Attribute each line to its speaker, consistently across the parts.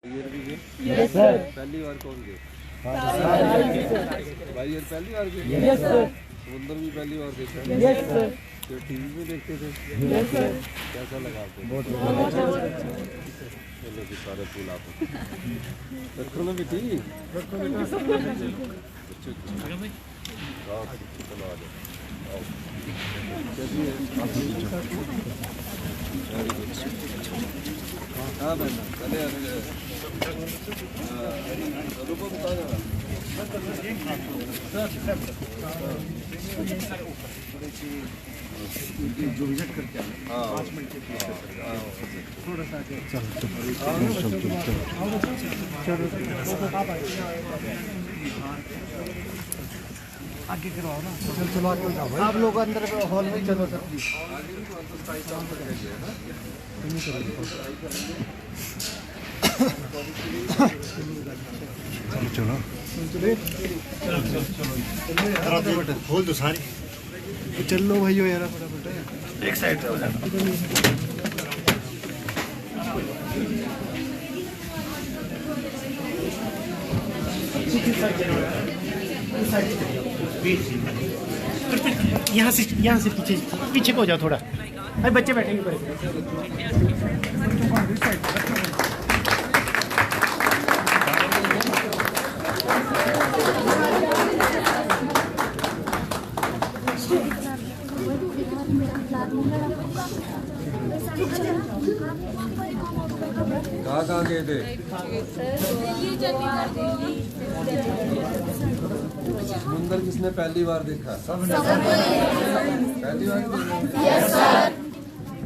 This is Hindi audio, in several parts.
Speaker 1: Yes sir.
Speaker 2: पहली बार कौन गए? भाई यार पहली बार गए?
Speaker 1: Yes sir.
Speaker 2: समुंदर भी पहली बार देखा?
Speaker 1: Yes sir.
Speaker 2: तो टीवी में देखते थे?
Speaker 1: Yes sir.
Speaker 2: कैसा लगा आपको?
Speaker 1: बहुत
Speaker 2: चलो जी सारे फूल आप रखो ना बेटी, रखो बेटा। चलो आ जाओ। कैसी है? हाँ बहना चले रुको बता देना। जो विजिट करके आए 5 मिनट के थोड़ा सा आगे करवाओ ना। चलो आप लोग अंदर हॉल में चलो सर प्लीज। चलो खोल दो सारी। चल लो भाइयों यार फटाफट एक साइड हो जाना।
Speaker 3: यहाँ से पीछे पीछे को हो जाओ थोड़ा। अरे बच्चे बैठेंगे पर
Speaker 2: कहाँ गए थे? समुंदर किसने पहली बार देखा? पहली बार? Yes sir.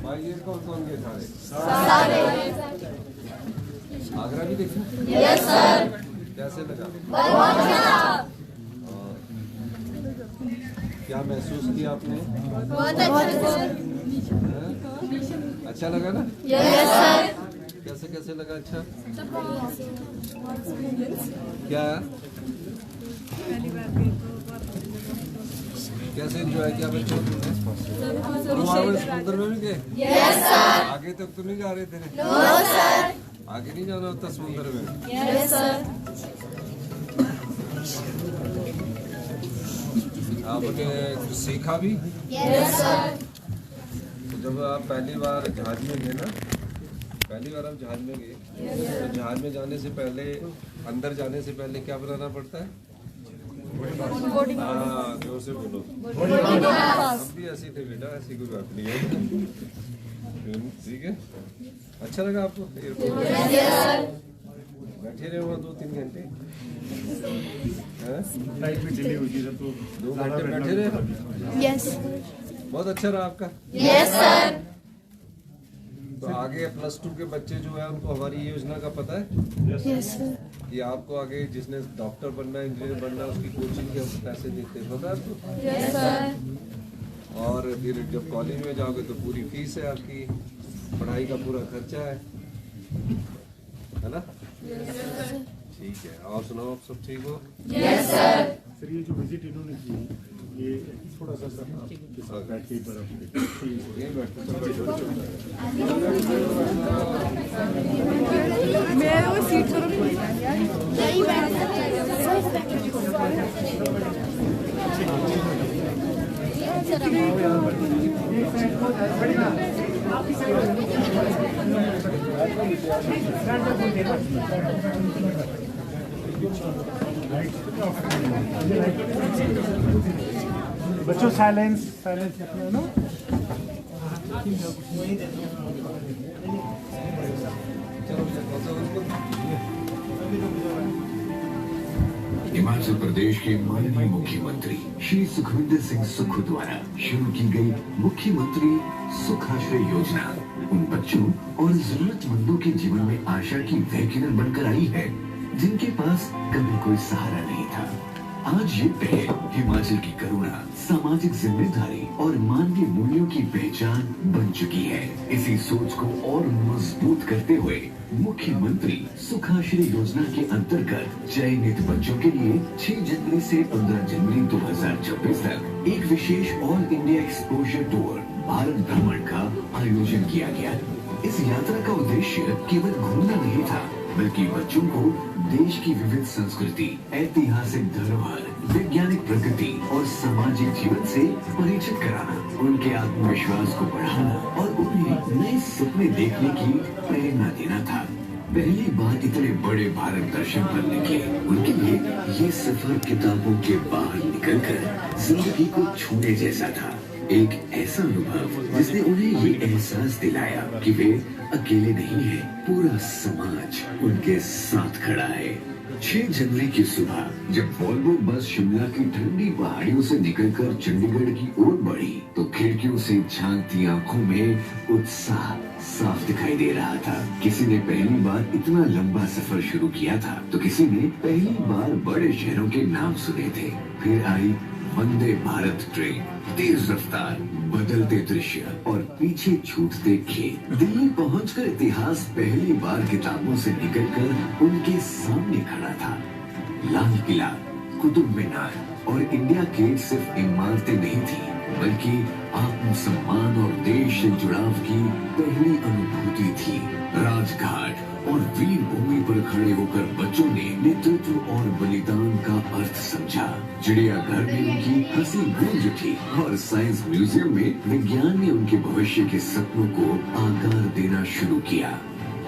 Speaker 2: भाई ये कौन गए सारे? आगरा भी देखा? Yes sir. कैसे लगा? बहुत अच्छा। क्या महसूस किया आपने? बहुत अच्छा। अच्छा लगा ना? Yes sir. कैसे कैसे लगा? अच्छा क्या कैसे एंजॉय किया बच्चों ने? समुद्र में भी गए? Yes sir. आगे तक तो नहीं जा रहे थे? No sir. आगे नहीं जाना होता समुद्र में? Yes sir. आपने कुछ सीखा भी? Yes sir. तो जब आप पहली बार जहाज में गए ना, पहली बार आप जहाज में गए तो जहाज में जाने से पहले, अंदर जाने से पहले क्या बनाना पड़ता है? हाँ जोर से बोलो। हम भी ऐसी थे बेटा, ऐसी कोई बात नहीं है। ठीक है। अच्छा लगा आपको? बैठे रहे वहाँ 2-3 घंटे?
Speaker 3: फ्लाइट में डिले हुई थी तो
Speaker 2: 2 घंटे बैठे रहे?
Speaker 4: यस।
Speaker 2: बहुत अच्छा रहा आपका?
Speaker 4: Yes sir.
Speaker 2: तो आगे +2 के बच्चे जो है उनको हमारी योजना का पता है?
Speaker 4: Yes sir.
Speaker 2: कि आपको आगे जिसने डॉक्टर बनना है, इंजीनियर बनना है, उसकी कोचिंग के पैसे देते हैं, पता है आपको?
Speaker 4: Yes sir.
Speaker 2: और फिर जब कॉलेज में जाओगे तो पूरी फीस है आपकी, पढ़ाई का पूरा खर्चा है ना? ठीक है। और सुनाओ आप सब ठीक हो?
Speaker 4: Yes sir.
Speaker 3: सर ये जो विजिट इन्होंने की ये थोड़ा सा सर बैठ के पर
Speaker 4: मैं वो सीट पर नहीं बैठ
Speaker 3: बच्चों साइलेंस रखना ना।
Speaker 5: हिमाचल प्रदेश के माननीय मुख्यमंत्री श्री सुखविंदर सिंह सुक्खू द्वारा शुरू की गई मुख्यमंत्री सुखाश्रय योजना उन बच्चों और जरूरतमंदों के जीवन में आशा की वह किरण बनकर आई है जिनके पास कभी कोई सहारा नहीं था। आज ये पहल हिमाचल की करुणा, सामाजिक जिम्मेदारी और मानवीय मूल्यों की पहचान बन चुकी है। इसी सोच को और मजबूत करते हुए मुख्यमंत्री सुखाश्रय योजना के अंतर्गत चयनित बच्चों के लिए 6 जनवरी से 15 जनवरी 2026 तक एक विशेष all India exposure tour Bharat भ्रमण का आयोजन किया गया। इस यात्रा का उद्देश्य केवल घूमना नहीं था, बल्कि बच्चों को देश की विविध संस्कृति, ऐतिहासिक धरोहर, वैज्ञानिक प्रगति और सामाजिक जीवन से परिचित कराना, उनके आत्मविश्वास को बढ़ाना और उन्हें नए सपने देखने की प्रेरणा देना था। पहली बार इतने बड़े भारत दर्शन पर निकले उनके लिए ये सफर किताबों के बाहर निकलकर जिंदगी को छूने जैसा था। एक ऐसा अनुभव जिसने उन्हें ये एहसास दिलाया कि वे अकेले नहीं हैं, पूरा समाज उनके साथ खड़ा है। 6 जनवरी की सुबह जब वॉल्वो बस शिमला की ठंडी पहाड़ियों से निकलकर चंडीगढ़ की ओर बढ़ी तो खिड़कियों से झांकती आंखों में उत्साह साफ दिखाई दे रहा था। किसी ने पहली बार इतना लंबा सफर शुरू किया था तो किसी ने पहली बार बड़े शहरों के नाम सुने थे। फिर आई वंदे भारत ट्रेन, तेज रफ्तार, बदलते दृश्य और पीछे छूटते खेत। दिल्ली पहुंचकर इतिहास पहली बार किताबों से निकलकर उनके सामने खड़ा था। लाल किला, कुतुब मीनार और इंडिया गेट सिर्फ इमारतें नहीं थी बल्कि आत्मसम्मान और देश से जुड़ाव की पहली अनुभूति थी। राजघाट और वीर भूमि पर खड़े होकर बच्चों ने नेतृत्व और बलिदान का अर्थ समझा। चिड़ियाघर में उनकी हंसी गूंज उठी और साइंस म्यूजियम में विज्ञान ने उनके भविष्य के सपनों को आकार देना शुरू किया।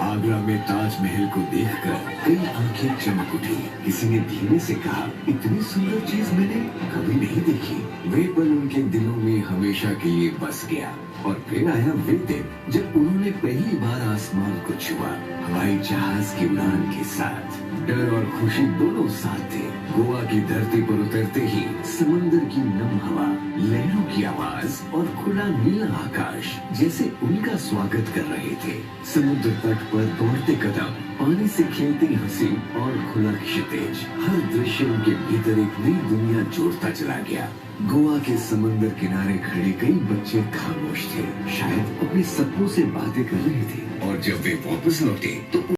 Speaker 5: आगरा में ताजमहल को देखकर कई आंखें चमक उठी। किसी ने धीमे से कहा, इतनी सुंदर चीज मैंने कभी नहीं देखी। वे पल उनके दिलों में हमेशा के लिए बस गया। और फिर आया वे दिन जब उन्होंने पहली बार आसमान को छुआ, हवाई जहाज की उड़ान के साथ। डर और खुशी दोनों साथ थे। गोवा की धरती पर उतरते ही समंदर की नम हवा, लहरों की आवाज और खुला नीला आकाश जैसे उनका स्वागत कर रहे थे। समुद्र तट पर दौड़ते कदम, पानी से खेलती हंसी और खुला क्षितिज, हर दृश्य उनके भीतर एक नई दुनिया जोड़ता चला गया। गोवा के समंदर किनारे खड़े कई बच्चे खामोश थे, शायद अपने सपनों से बातें कर रहे थे। और जब वे वापस लौटे तो